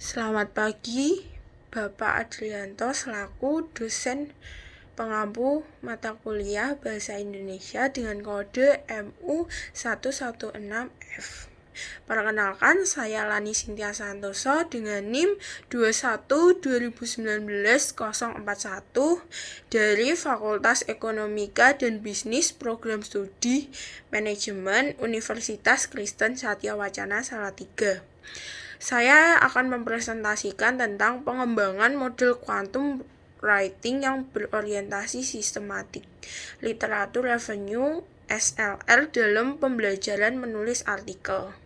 Selamat pagi, Bapak Adrianto selaku dosen pengampu mata kuliah Bahasa Indonesia dengan kode MU116F. Perkenalkan, saya Lani Sintia Santoso dengan NIM 21-2019-041 dari Fakultas Ekonomika dan Bisnis Program Studi Manajemen Universitas Kristen Satya Wacana Salatiga. Saya akan mempresentasikan tentang pengembangan model quantum writing yang berorientasi sistematik, literatur revenue SLR dalam pembelajaran menulis artikel.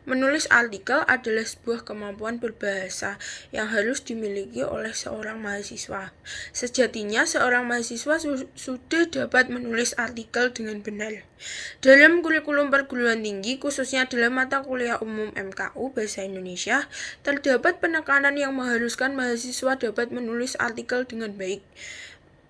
Menulis artikel adalah sebuah kemampuan berbahasa yang harus dimiliki oleh seorang mahasiswa. Sejatinya, seorang mahasiswa sudah dapat menulis artikel dengan benar. Dalam kurikulum perguruan tinggi, khususnya dalam mata kuliah umum MKU Bahasa Indonesia, terdapat penekanan yang mengharuskan mahasiswa dapat menulis artikel dengan baik.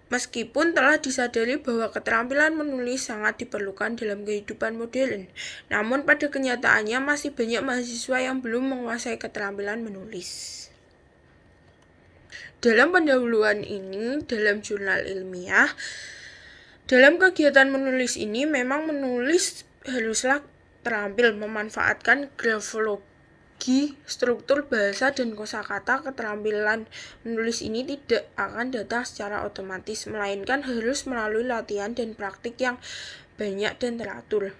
Meskipun telah disadari bahwa keterampilan menulis sangat diperlukan dalam kehidupan modern, namun pada kenyataannya masih banyak mahasiswa yang belum menguasai keterampilan menulis. Dalam pendahuluan ini, dalam jurnal ilmiah, dalam kegiatan menulis ini memang menulis haruslah terampil memanfaatkan grafologi, struktur bahasa, dan kosakata. Keterampilan menulis ini tidak akan datang secara otomatis, melainkan harus melalui latihan dan praktik yang banyak dan teratur.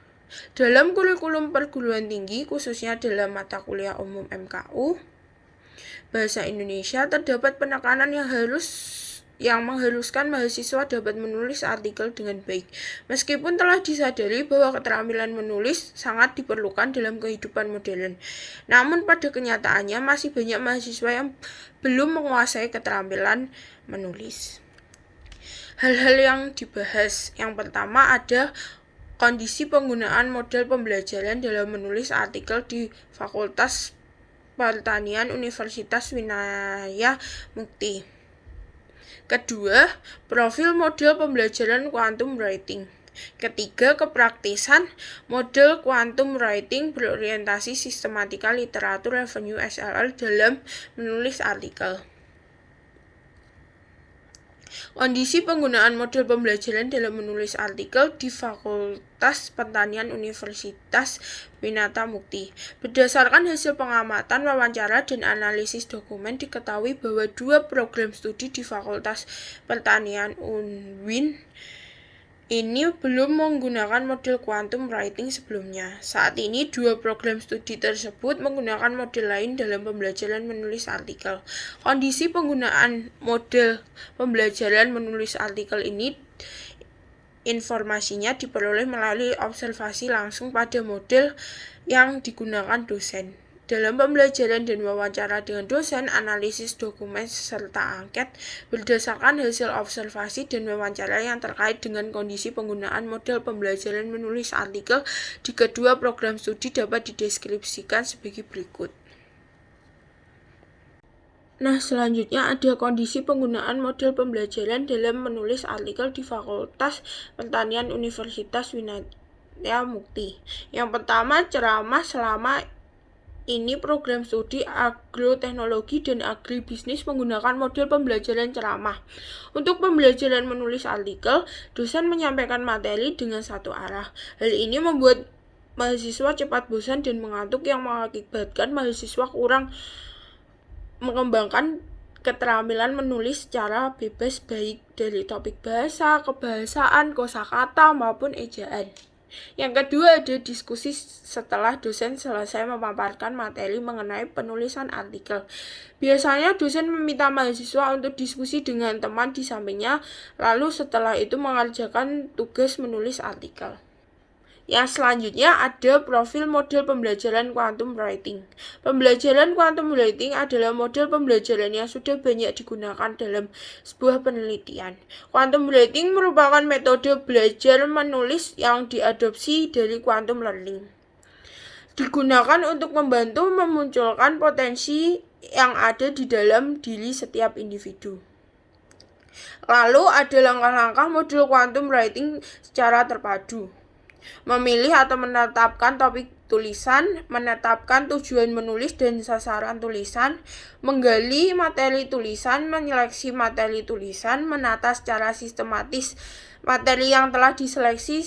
Dalam kurikulum perguruan tinggi, khususnya dalam mata kuliah umum MKU Bahasa Indonesia, terdapat penekanan yang mengharuskan mahasiswa dapat menulis artikel dengan baik. Meskipun telah disadari bahwa keterampilan menulis sangat diperlukan dalam kehidupan modern, namun pada kenyataannya masih banyak mahasiswa yang belum menguasai keterampilan menulis. Hal-hal yang dibahas, yang pertama ada kondisi penggunaan model pembelajaran dalam menulis artikel di Fakultas Pertanian Universitas Winaya Mukti. Kedua, profil model pembelajaran quantum writing. Ketiga, kepraktisan model quantum writing berorientasi sistematika literatur revenue SLR dalam menulis artikel. Kondisi penggunaan model pembelajaran dalam menulis artikel di Fakultas Pertanian Universitas Winata Mukti. Berdasarkan hasil pengamatan, wawancara, dan analisis dokumen, diketahui bahwa 2 program studi di Fakultas Pertanian UNWIN ini belum menggunakan model quantum writing sebelumnya. Saat ini 2 program studi tersebut menggunakan model lain dalam pembelajaran menulis artikel. Kondisi penggunaan model pembelajaran menulis artikel ini informasinya diperoleh melalui observasi langsung pada model yang digunakan dosen. Dalam pembelajaran dan wawancara dengan dosen, analisis dokumen serta angket berdasarkan hasil observasi dan wawancara yang terkait dengan kondisi penggunaan model pembelajaran menulis artikel di kedua program studi dapat dideskripsikan sebagai berikut. Nah, selanjutnya ada kondisi penggunaan model pembelajaran dalam menulis artikel di Fakultas Pertanian Universitas Winaya Mukti. Yang pertama, ceramah selama ini program studi agroteknologi dan agribisnis menggunakan model pembelajaran ceramah. Untuk pembelajaran menulis artikel, dosen menyampaikan materi dengan satu arah. Hal ini membuat mahasiswa cepat bosan dan mengantuk yang mengakibatkan mahasiswa kurang mengembangkan keterampilan menulis secara bebas baik dari topik bahasa, kebahasaan, kosakata maupun ejaan. Yang kedua ada diskusi setelah dosen selesai memaparkan materi mengenai penulisan artikel. Biasanya dosen meminta mahasiswa untuk diskusi dengan teman di sampingnya, lalu setelah itu mengerjakan tugas menulis artikel. Yang selanjutnya ada profil model pembelajaran quantum writing. Pembelajaran quantum writing adalah model pembelajaran yang sudah banyak digunakan dalam sebuah penelitian. Quantum writing merupakan metode belajar menulis yang diadopsi dari quantum learning. Digunakan untuk membantu memunculkan potensi yang ada di dalam diri setiap individu. Lalu ada langkah-langkah model quantum writing secara terpadu. Memilih atau menetapkan topik tulisan, menetapkan tujuan menulis dan sasaran tulisan, menggali materi tulisan, menyeleksi materi tulisan, menata secara sistematis materi yang telah diseleksi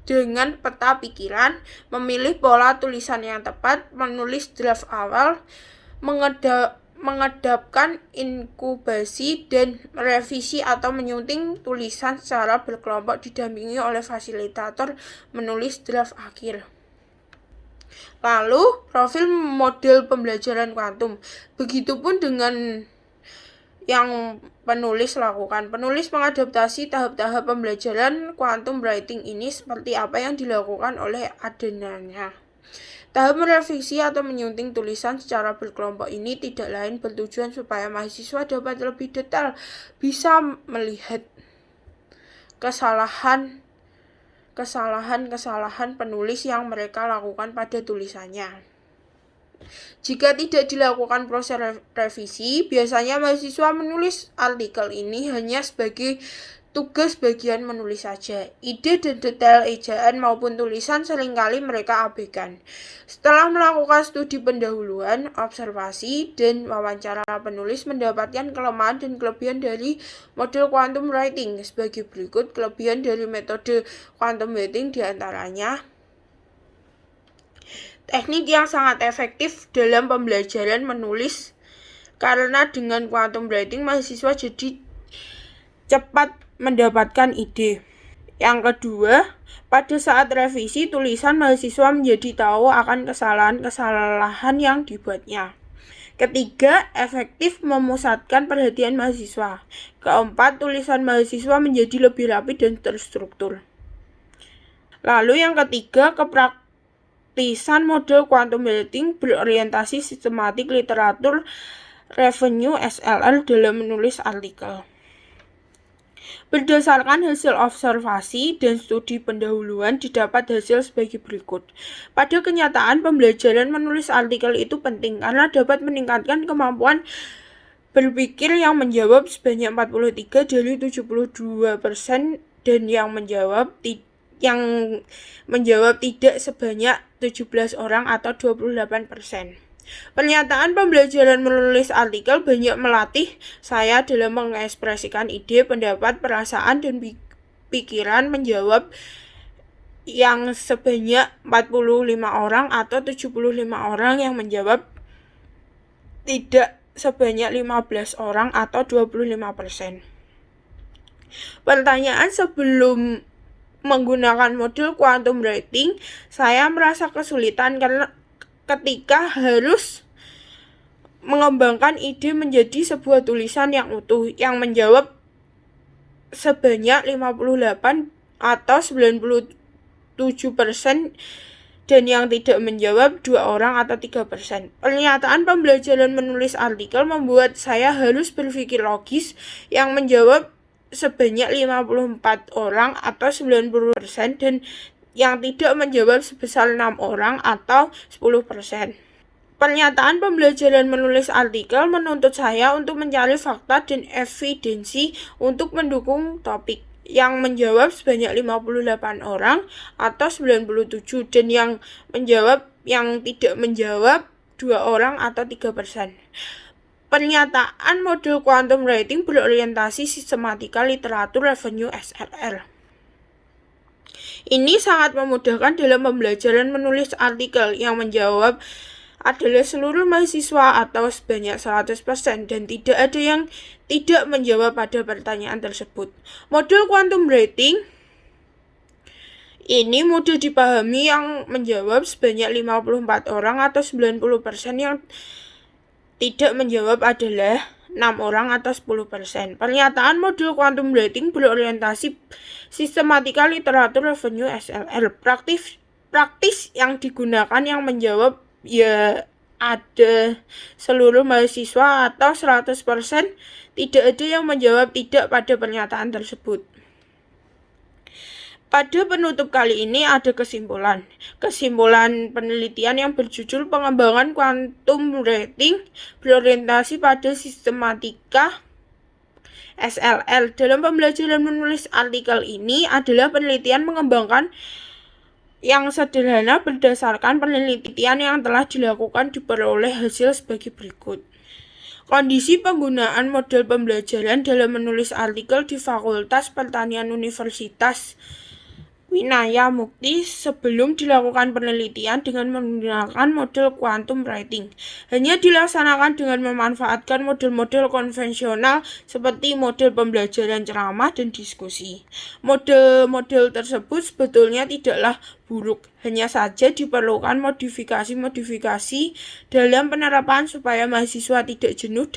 dengan peta pikiran, memilih pola tulisan yang tepat, menulis draft awal, mengedapkan inkubasi dan revisi atau menyunting tulisan secara berkelompok didampingi oleh fasilitator, menulis draft akhir. Lalu, profil model pembelajaran kuantum. Begitupun dengan yang penulis lakukan. Penulis mengadaptasi tahap-tahap pembelajaran quantum writing ini seperti apa yang dilakukan oleh adenanya. Tahap merevisi atau menyunting tulisan secara berkelompok ini tidak lain bertujuan supaya mahasiswa dapat lebih detail bisa melihat kesalahan penulis yang mereka lakukan pada tulisannya. Jika tidak dilakukan proses revisi, biasanya mahasiswa menulis artikel ini hanya sebagai tugas bagian menulis saja. Ide dan detail ejaan maupun tulisan seringkali mereka abaikan. Setelah melakukan studi pendahuluan, observasi, dan wawancara, penulis mendapatkan kelemahan dan kelebihan dari model quantum writing. Sebagai berikut, kelebihan dari metode quantum writing diantaranya: teknik yang sangat efektif dalam pembelajaran menulis, karena dengan quantum writing mahasiswa jadi cepat mendapatkan ide. Yang kedua, pada saat revisi tulisan mahasiswa menjadi tahu akan kesalahan-kesalahan yang dibuatnya. Ketiga, efektif memusatkan perhatian mahasiswa. Keempat, tulisan mahasiswa menjadi lebih rapi dan terstruktur. Lalu yang ketiga, praktisan model quantum writing berorientasi sistematik literatur revenue SLR dalam menulis artikel. Berdasarkan hasil observasi dan studi pendahuluan didapat hasil sebagai berikut. Pada kenyataan, pembelajaran menulis artikel itu penting karena dapat meningkatkan kemampuan berpikir yang menjawab sebanyak 43 dari 72% dan yang menjawab tidak sebanyak 17 orang atau 28%. Pernyataan pembelajaran menulis artikel banyak melatih saya dalam mengekspresikan ide, pendapat, perasaan, dan pikiran menjawab yang sebanyak 45 orang atau 75 orang yang menjawab tidak sebanyak 15 orang atau 25%. Pertanyaan sebelum menggunakan model quantum writing, saya merasa kesulitan karena ketika harus mengembangkan ide menjadi sebuah tulisan yang utuh, yang menjawab sebanyak 58 atau 97% dan yang tidak menjawab 2 orang atau 3%. Pernyataan pembelajaran menulis artikel membuat saya harus berpikir logis, yang menjawab sebanyak 54 orang atau 90% dan yang tidak menjawab sebesar 6 orang atau 10%. Pernyataan pembelajaran menulis artikel menuntut saya untuk mencari fakta dan evidensi untuk mendukung topik, yang menjawab sebanyak 58 orang atau 97 dan yang tidak menjawab 2 orang atau 3%. Pernyataan model quantum writing berorientasi sistematika literatur revenue SLR. Ini sangat memudahkan dalam pembelajaran menulis artikel, yang menjawab adalah seluruh mahasiswa atau sebanyak 100% dan tidak ada yang tidak menjawab pada pertanyaan tersebut. Model quantum writing ini mudah dipahami, yang menjawab sebanyak 54 orang atau 90%, yang tidak menjawab adalah 6 orang atau 10%. Pernyataan model quantum writing berorientasi sistematika literatur revenue SLR. Praktis yang digunakan, yang menjawab ya ada seluruh mahasiswa atau 100%, tidak ada yang menjawab tidak pada pernyataan tersebut. Pada penutup kali ini ada kesimpulan penelitian yang berjudul pengembangan quantum writing berorientasi pada sistematika SLR. Dalam pembelajaran menulis artikel ini adalah penelitian mengembangkan yang sederhana berdasarkan penelitian yang telah dilakukan diperoleh hasil sebagai berikut. Kondisi penggunaan model pembelajaran dalam menulis artikel di Fakultas Pertanian Universitas Winaya Mukti sebelum dilakukan penelitian dengan menggunakan model quantum writing. Hanya dilaksanakan dengan memanfaatkan model-model konvensional seperti model pembelajaran ceramah dan diskusi. Model-model tersebut sebetulnya tidaklah buruk, hanya saja diperlukan modifikasi-modifikasi dalam penerapan supaya mahasiswa tidak jenuh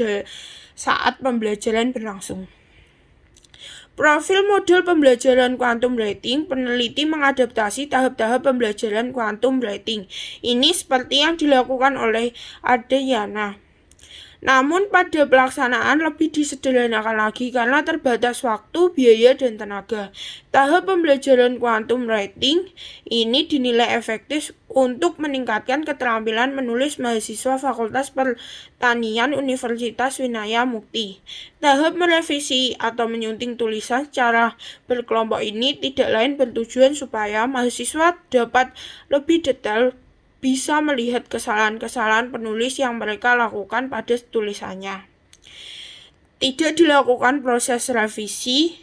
saat pembelajaran berlangsung. Profil model pembelajaran quantum writing, peneliti mengadaptasi tahap-tahap pembelajaran quantum writing. Ini seperti yang dilakukan oleh Adeyana. Namun pada pelaksanaan lebih disederhanakan lagi karena terbatas waktu, biaya, dan tenaga. Tahap pembelajaran quantum writing ini dinilai efektif untuk meningkatkan keterampilan menulis mahasiswa Fakultas Pertanian Universitas Winaya Mukti. Tahap merevisi atau menyunting tulisan secara berkelompok ini tidak lain bertujuan supaya mahasiswa dapat lebih detail bisa melihat kesalahan-kesalahan penulis yang mereka lakukan pada tulisannya. Tidak dilakukan proses revisi,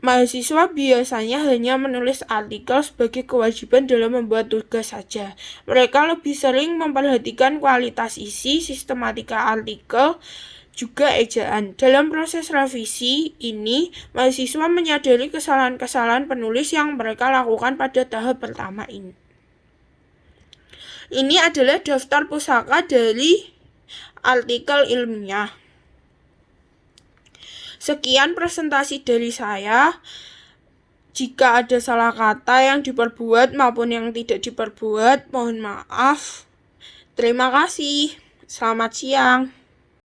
mahasiswa biasanya hanya menulis artikel sebagai kewajiban dalam membuat tugas saja. Mereka lebih sering memperhatikan kualitas isi, sistematika artikel, juga ejaan. Dalam proses revisi ini, mahasiswa menyadari kesalahan-kesalahan penulis yang mereka lakukan pada tahap pertama ini. Ini adalah daftar pusaka dari artikel ilmiah. Sekian presentasi dari saya. Jika ada salah kata yang diperbuat maupun yang tidak diperbuat, mohon maaf. Terima kasih. Selamat siang.